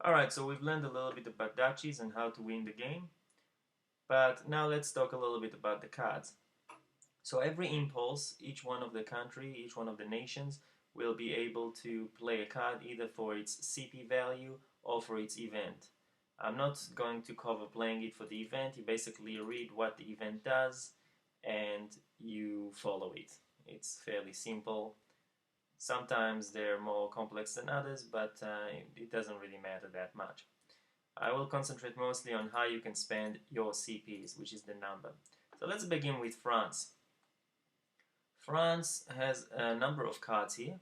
Alright, so we've learned a little bit about duchies and how to win the game, but now let's talk a little bit about the cards. So every impulse, each one of the country, each one of the nations will be able to play a card either for its CP value or for its event. I'm not going to cover playing it for the event. You basically read what the event does and you follow it. It's fairly simple. Sometimes they're more complex than others, but it doesn't really matter that much. I will concentrate mostly on how you can spend your CPs, which is the number. So let's begin with France. France has a number of cards here.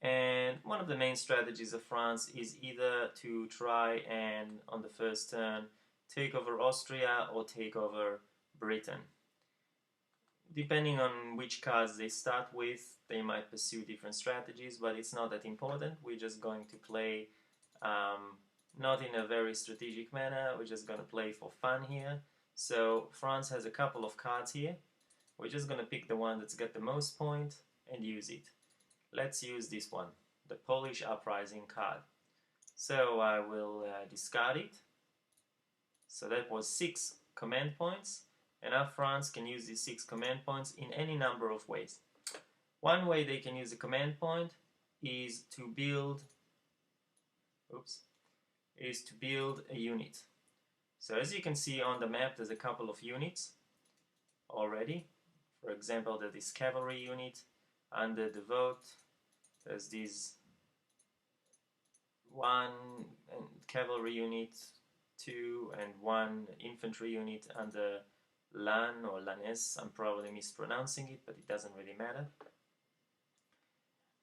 And one of the main strategies of France is either to try and, on the first turn, take over Austria or take over Britain. Depending on which cards they start with, they might pursue different strategies, but it's not that important. We're just going to play not in a very strategic manner. We're just going to play for fun here. So France has a couple of cards here. We're just going to pick the one that's got the most point and use it. Let's use this one, the Polish Uprising card. So I will discard it. So that was 6 command points. And now France can use these 6 command points in any number of ways. One way they can use a command point is to build a unit. So as you can see on the map, there's a couple of units already. For example, there's this cavalry unit. Under the vote, there's this one cavalry unit, 2 and 1 infantry unit under Lan or Lanes. I'm probably mispronouncing it, but it doesn't really matter.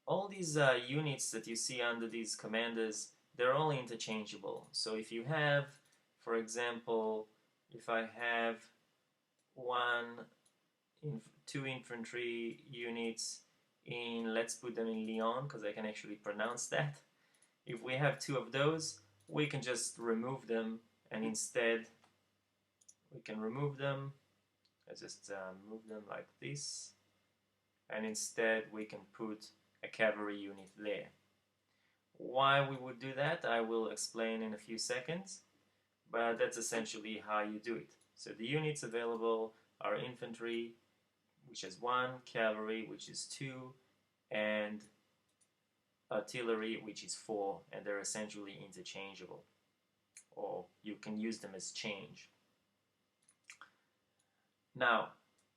All these units that you see under these commanders, they're all interchangeable. So if you have, for example, if I have 2 infantry units in, let's put them in Lyon, because I can actually pronounce that. If we have 2 of those, we can just remove them, and instead we can remove them. Let's just move them like this, and instead we can put a cavalry unit there. Why we would do that, I will explain in a few seconds, but that's essentially how you do it. So the units available are infantry, which is 1, cavalry, which is 2, and artillery, which is 4, and they're essentially interchangeable, or you can use them as change. Now,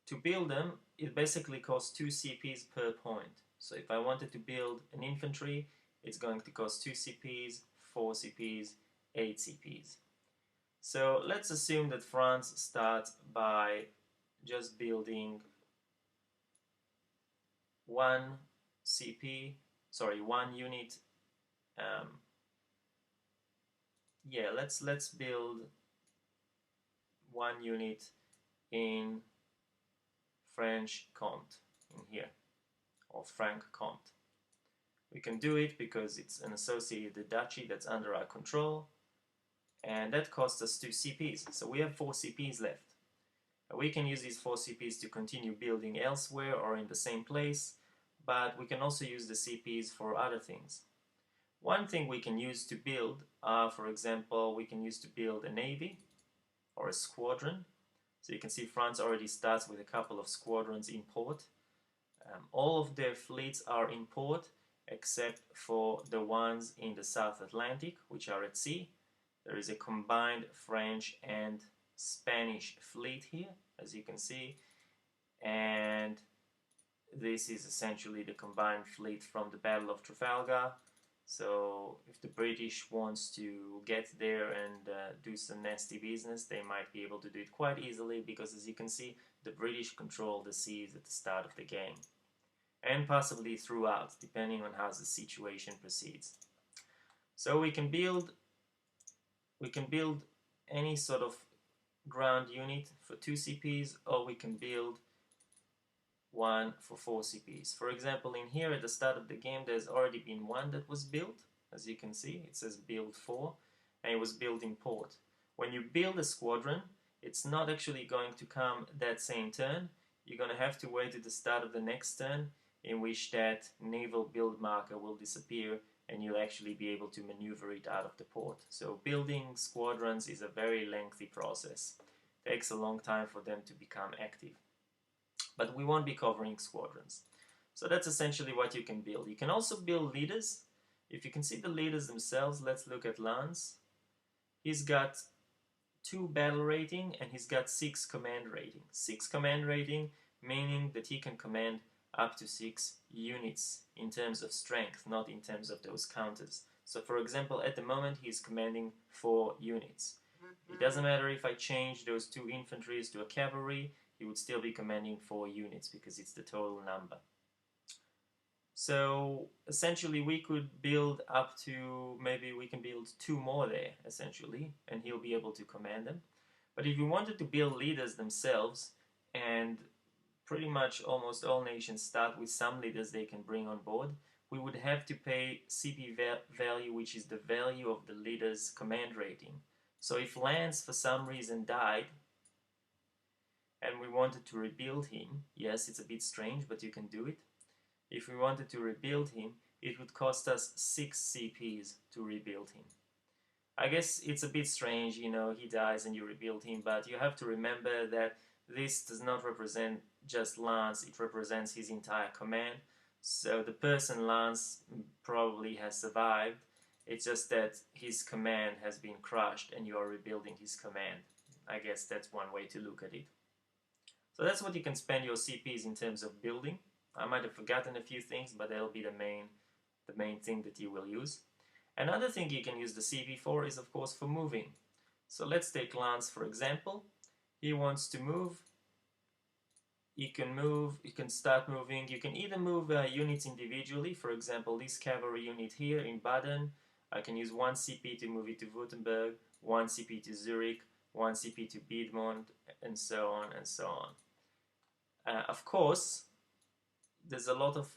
to build them, it basically costs 2 CPs per point. So if I wanted to build an infantry, it's going to cost 2 CPs, 4 CPs, 8 CPs. So let's assume that France starts by just building 1 unit. Let's build 1 unit in French Comte in here, or Franc Comte. We can do it because it's an associated duchy that's under our control, and that costs us 2 CPs. So we have 4 CPs left. We can use these 4 CPs to continue building elsewhere or in the same place, but we can also use the CPs for other things. One thing we can use to build, for example, we can use to build a navy or a squadron. So you can see France already starts with a couple of squadrons in port. All of their fleets are in port except for the ones in the South Atlantic, which are at sea. There is a combined French and Spanish fleet here, as you can see, and this is essentially the combined fleet from the Battle of Trafalgar. So if the British wants to get there and do some nasty business, they might be able to do it quite easily, because as you can see, the British control the seas at the start of the game, and possibly throughout, depending on how the situation proceeds. So we can build any sort of ground unit for 2 CPs, or we can build one for 4 CPs. For example, in here at the start of the game, there's already been one that was built. As you can see, it says build 4, and it was built in port. When you build a squadron, it's not actually going to come that same turn. You're going to have to wait at the start of the next turn, in which that naval build marker will disappear and you'll actually be able to maneuver it out of the port. So building squadrons is a very lengthy process. It takes a long time for them to become active. But we won't be covering squadrons. So that's essentially what you can build. You can also build leaders. If you can see the leaders themselves, let's look at Lance. He's got 2 battle rating and he's got 6 command rating. 6 command rating meaning that he can command up to 6 units in terms of strength, not in terms of those counters. So for example, at the moment he's commanding 4 units. It doesn't matter if I change those 2 infantries to a cavalry, he would still be commanding 4 units because it's the total number. So essentially we could build up to, maybe we can build 2 more there essentially, and he'll be able to command them. But if you wanted to build leaders themselves, and pretty much almost all nations start with some leaders they can bring on board, we would have to pay CP value, which is the value of the leader's command rating. So if Lance for some reason died and we wanted to rebuild him, yes, it's a bit strange, but you can do it. If we wanted to rebuild him, it would cost us 6 CPs to rebuild him. I guess it's a bit strange, you know, he dies and you rebuild him, but you have to remember that this does not represent just Lance, it represents his entire command. So the person Lance probably has survived, it's just that his command has been crushed and you are rebuilding his command. I guess that's one way to look at it. So that's what you can spend your CPs in terms of building. I might have forgotten a few things, but that'll be the main thing that you will use. Another thing you can use the CP for is, of course, for moving. So let's take Lance, for example. He wants to move. You can start moving. You can either move units individually. For example, this cavalry unit here in Baden, I can use 1 CP to move it to Württemberg, 1 CP to Zurich, 1 CP to Piedmont, and so on and so on. Of course, there's a lot of,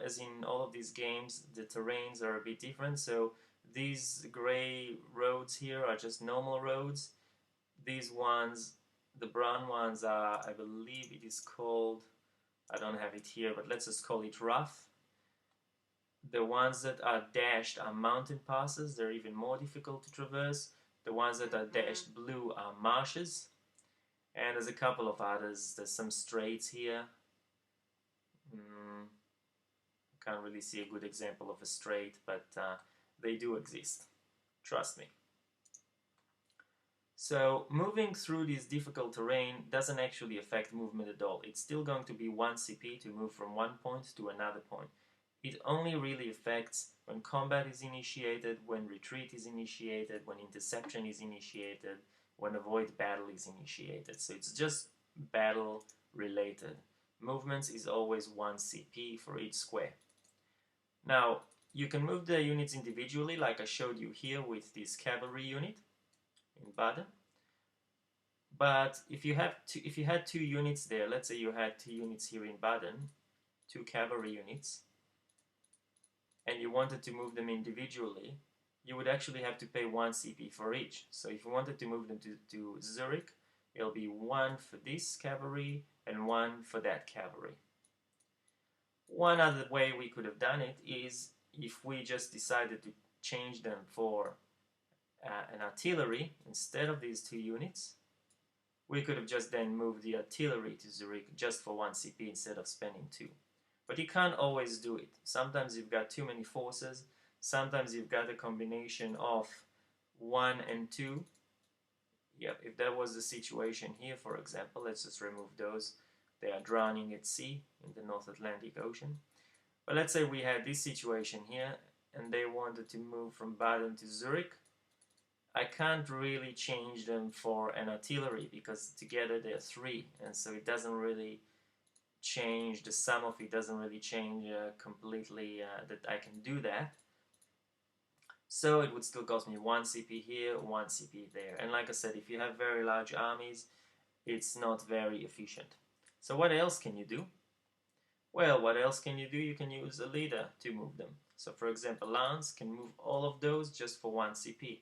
as in all of these games, the terrains are a bit different. So these gray roads here are just normal roads. These ones, the brown ones are, I believe it is called, I don't have it here, but let's just call it rough. The ones that are dashed are mountain passes. They're even more difficult to traverse. The ones that are dashed blue are marshes. And there's a couple of others. There's some straits here. I can't really see a good example of a strait, but they do exist. Trust me. So moving through this difficult terrain doesn't actually affect movement at all. It's still going to be 1 CP to move from one point to another point. It only really affects when combat is initiated, when retreat is initiated, when interception is initiated, when avoid battle is initiated. So it's just battle related. Movements is always 1 CP for each square. Now, you can move the units individually, like I showed you here with this cavalry unit in Baden. But if you had 2 units there, let's say you had 2 units here in Baden, 2 cavalry units, and you wanted to move them individually, you would actually have to pay 1 CP for each. So if you wanted to move them to Zurich, it'll be 1 for this cavalry and 1 for that cavalry. One other way we could have done it is if we just decided to change them for an artillery instead of these 2 units. We could have just then moved the artillery to Zurich just for 1 CP instead of spending 2. But you can't always do it. Sometimes you've got too many forces. Sometimes you've got a combination of 1 and 2. Yep, if that was the situation here, for example, let's just remove those. They are drowning at sea in the North Atlantic Ocean. But let's say we had this situation here, and they wanted to move from Baden to Zurich. I can't really change them for an artillery because together they're 3, and so it doesn't really change, the sum of it doesn't really change completely that I can do that. So it would still cost me 1 CP here, 1 CP there. And like I said, if you have very large armies, it's not very efficient. So what else can you do? Well, what else can you do? You can use a leader to move them. So for example, Lance can move all of those just for 1 CP.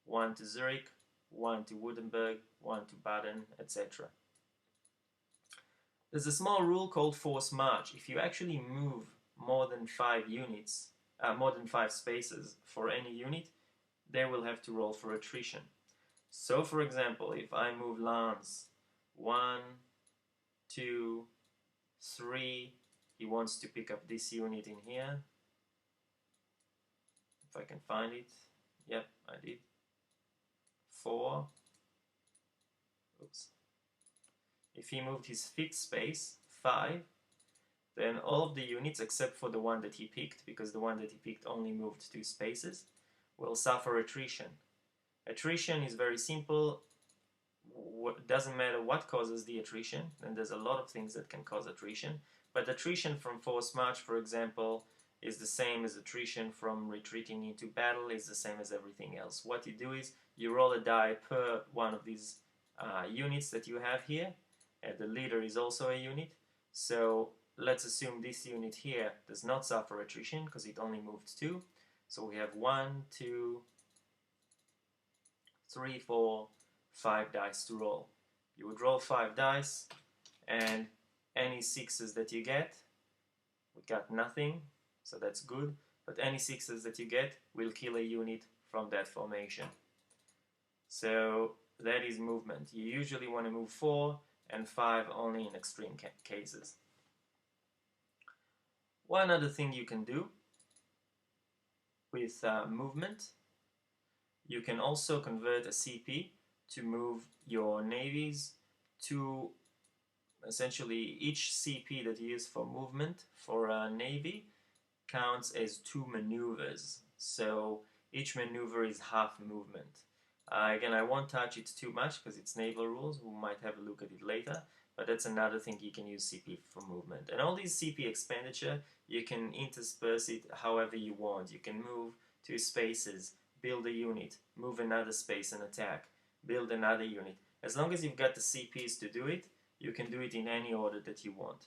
1 to Zurich, 1 to Württemberg, 1 to Baden, etc. There's a small rule called force march. If you actually move more than 5 units more than 5 spaces for any unit, they will have to roll for attrition. So for example, if I move Lance 1, 2, 3, he wants to pick up this unit in here. If I can find it. Yep, I did. 4. Oops. If he moved his 5th space, 5, then all of the units except for the one that he picked, because the one that he picked only moved 2 spaces, will suffer attrition. Attrition is very simple. Doesn't matter what causes the attrition, and there's a lot of things that can cause attrition, but attrition from forced march, for example, is the same as attrition from retreating into battle, is the same as everything else. What you do is you roll a die per one of these units that you have here, and the leader is also a unit. So let's assume this unit here does not suffer attrition because it only moved 2. So we have 1, 2, 3, 4, 5 dice to roll. You would roll 5 dice, and any 6s that you get, we got nothing, so that's good, but any 6s that you get will kill a unit from that formation. So that is movement. You usually want to move 4 and 5 only in extreme cases. One other thing you can do with movement, you can also convert a CP to move your navies to essentially each CP that you use for movement for a navy counts as 2 maneuvers. So each maneuver is half movement. Again, I won't touch it too much because it's naval rules. We might have a look at it later, but that's another thing you can use CP for movement. And all these CP expenditure, you can intersperse it however you want. You can move 2 spaces, build a unit, move another space and attack, build another unit. As long as you've got the CPs to do it, you can do it in any order that you want.